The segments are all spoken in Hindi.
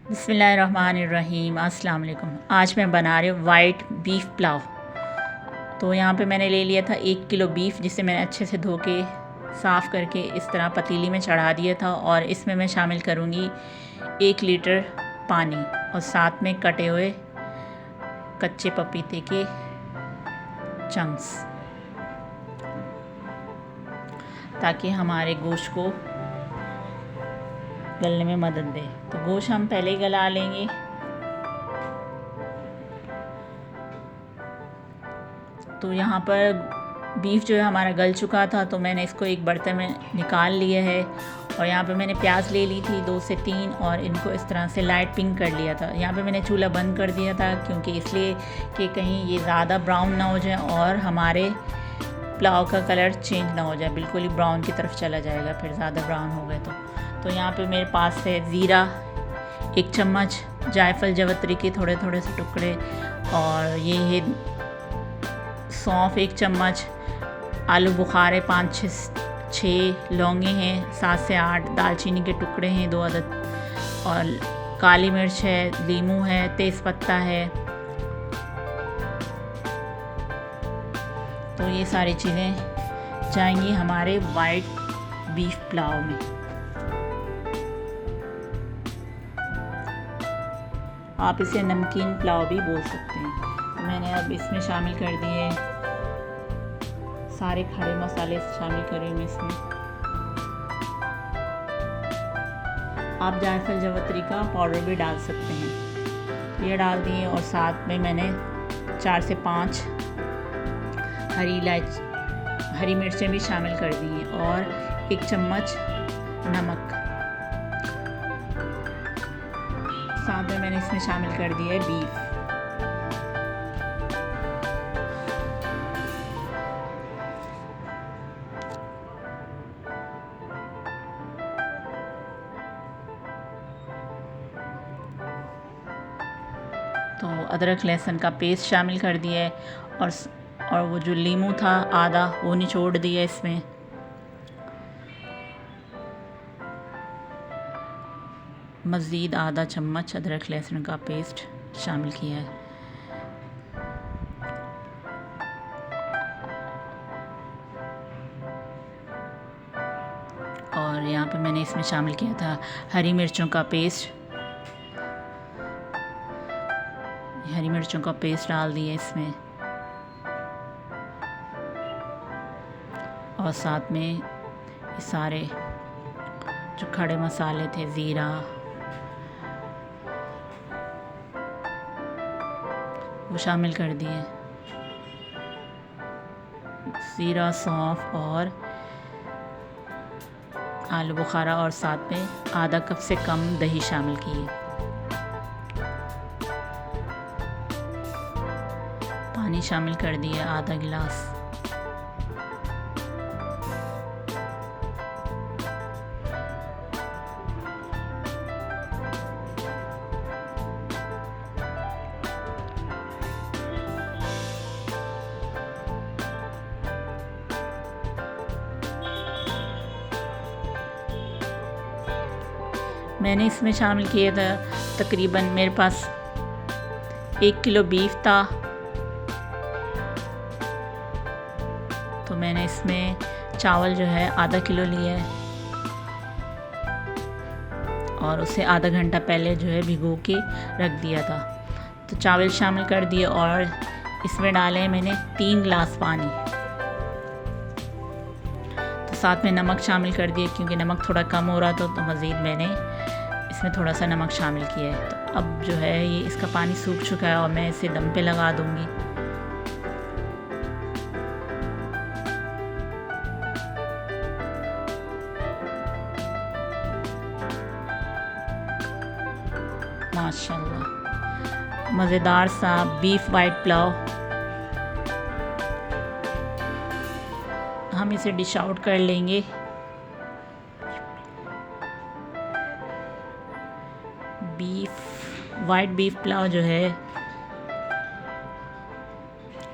बिस्मिल्लाहिर्रहमानिर्रहीम। अस्सलाम वालेकुम। आज मैं बना रही हूँ वाइट बीफ पुलाव। तो यहाँ पे मैंने ले लिया था 1 किलो बीफ, जिसे मैंने अच्छे से धो के साफ़ करके इस तरह पतीली में चढ़ा दिया था। और इसमें मैं शामिल करूँगी 1 लीटर पानी और साथ में कटे हुए कच्चे पपीते के चंक्स, ताकि हमारे गोश्त को गलने में मदद दे। तो गोश्त हम पहले ही गला लेंगे। तो यहाँ पर बीफ जो है हमारा गल चुका था, तो मैंने इसको एक बर्तन में निकाल लिया है। और यहाँ पे मैंने प्याज ले ली थी 2 से 3 और इनको इस तरह से लाइट पिंक कर लिया था। यहाँ पे मैंने चूल्हा बंद कर दिया था, क्योंकि इसलिए कि कहीं ये ज़्यादा ब्राउन ना हो जाए और हमारे पुलाव का कलर चेंज ना हो जाए, बिल्कुल ही ब्राउन की तरफ चला जाएगा फिर ज़्यादा ब्राउन हो गए तो यहाँ पे मेरे पास है ज़ीरा 1 चम्मच, जायफल जवत्री के थोड़े थोड़े से टुकड़े, और ये है सौंफ 1 चम्मच, आलू बुखारे 5-6 लौंगे हैं, 7 से 8 दालचीनी के टुकड़े हैं 2 अदद, और काली मिर्च है, लीमू है, तेज़पत्ता है। तो ये सारी चीज़ें जाएंगी हमारे वाइट बीफ पुलाव में। आप इसे नमकीन पुलाव भी बोल सकते हैं। तो मैंने अब इसमें शामिल कर दिए सारे खड़े मसाले, शामिल करेंगे इसमें। आप जायफल जवत्री का पाउडर भी डाल सकते हैं, ये डाल दिए। और साथ में मैंने 4 से 5 हरी मिर्चें भी शामिल कर दी हैं, और 1 चम्मच नमक। साथ में मैंने इसमें शामिल कर दिया है बीफ। तो अदरक लहसुन का पेस्ट शामिल कर दिया है, और वो जो लीमू था आधा, वो निचोड़ दिया इसमें। मज़ीद आधा चम्मच अदरक लहसुन का पेस्ट शामिल किया है। और यहाँ पे मैंने इसमें शामिल किया था हरी मिर्चों का पेस्ट। हरी मिर्चों का पेस्ट डाल दिया इसमें, और साथ में ये सारे जो खड़े मसाले थे, ज़ीरा, वो शामिल कर दिए। ज़ीरा, सौंफ और आलू बुखारा, और साथ में आधा कप से कम दही शामिल किए। पानी शामिल कर दिए आधा गिलास। मैंने इसमें शामिल किया था तकरीबन, मेरे पास 1 किलो बीफ था, तो मैंने इसमें चावल जो है आधा किलो लिया है, और उसे आधा घंटा पहले जो है भिगो के रख दिया था। तो चावल शामिल कर दिए, और इसमें डाले मैंने 3 गिलास पानी। तो साथ में नमक शामिल कर दिए, क्योंकि नमक थोड़ा कम हो रहा था, तो मज़ीद मैंने इसमें थोड़ा सा नमक शामिल किया है। तो अब जो है ये इसका पानी सूख चुका है, और मैं इसे दम पे लगा दूंगी। माशाल्लाह, मज़ेदार सा बीफ वाइट पुलाव। हम इसे डिश आउट कर लेंगे। वाइट बीफ पुलाव जो है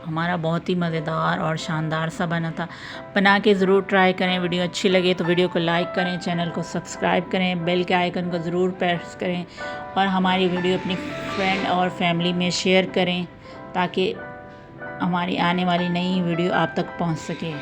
हमारा बहुत ही मज़ेदार और शानदार सा बना था। बना के ज़रूर ट्राई करें। वीडियो अच्छी लगे तो वीडियो को लाइक करें, चैनल को सब्सक्राइब करें, बेल के आइकन को ज़रूर प्रेस करें और हमारी वीडियो अपनी फ्रेंड और फैमिली में शेयर करें ताकि हमारी आने वाली नई वीडियो आप तक पहुंच सके।